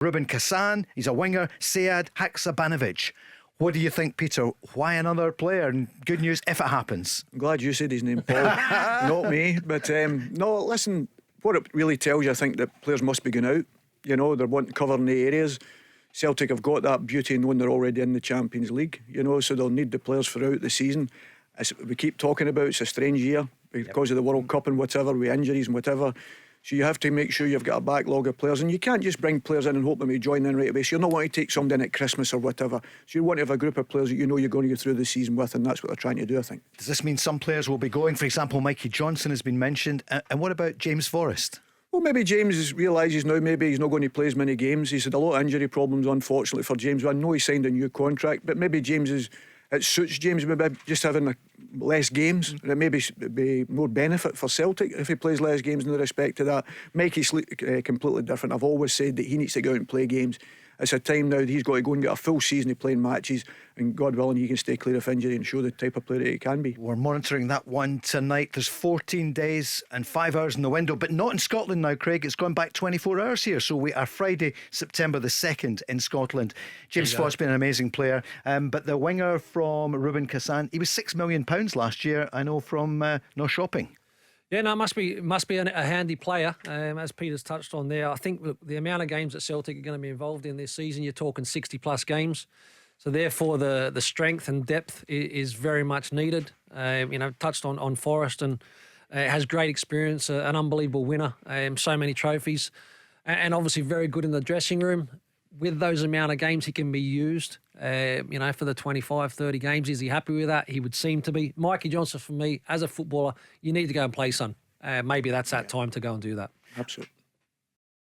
Ruben Kassan, he's a winger. Sead Haksabanovic. What do you think, Peter? Why another player? And good news if it happens. I'm glad you said his name, Paul, not me. But no, listen, what it really tells you, I think, that players must be going out. You know, they're wanting covering the areas. Celtic have got that beauty in knowing they're already in the Champions League, you know, so they'll need the players throughout the season. As we keep talking about, it's a strange year because of the World Cup and whatever, with injuries and whatever. So you have to make sure you've got a backlog of players, and you can't just bring players in and hope them to join in right away. So you're not wanting to take somebody in at Christmas or whatever. So you want to have a group of players that you know you're going to go through the season with, and that's what they're trying to do, I think. Does this mean some players will be going? For example, Mikey Johnson has been mentioned. And what about James Forrest? Well, maybe James realises now maybe he's not going to play as many games. He's had a lot of injury problems, unfortunately, for James. I know he signed a new contract, but maybe it suits James maybe just having less games. It maybe be more benefit for Celtic if he plays less games in respect to that. Mikey's completely different. I've always said that he needs to go out and play games. It's a time now that he's got to go and get a full season of playing matches, and God willing he can stay clear of injury and show the type of player that he can be. We're monitoring that one tonight. There's 14 days and 5 hours in the window, but not in Scotland now, Craig. It's gone back 24 hours here. So we are Friday, September the 2nd in Scotland. James Forrest's been an amazing player, but the winger from Ruben Kassan, he was £6 million last year, I know, from no shopping. Yeah, no, must be a handy player, as Peter's touched on there. I think the amount of games that Celtic are going to be involved in this season, you're talking 60 plus games. So therefore the strength and depth is very much needed. Touched on Forrest, and has great experience, an unbelievable winner, so many trophies, and obviously very good in the dressing room. With those amount of games, he can be used, for the 25, 30 games. Is he happy with that? He would seem to be. Mikey Johnson, for me, as a footballer, you need to go and play, son. Maybe that's that time to go and do that. Absolutely.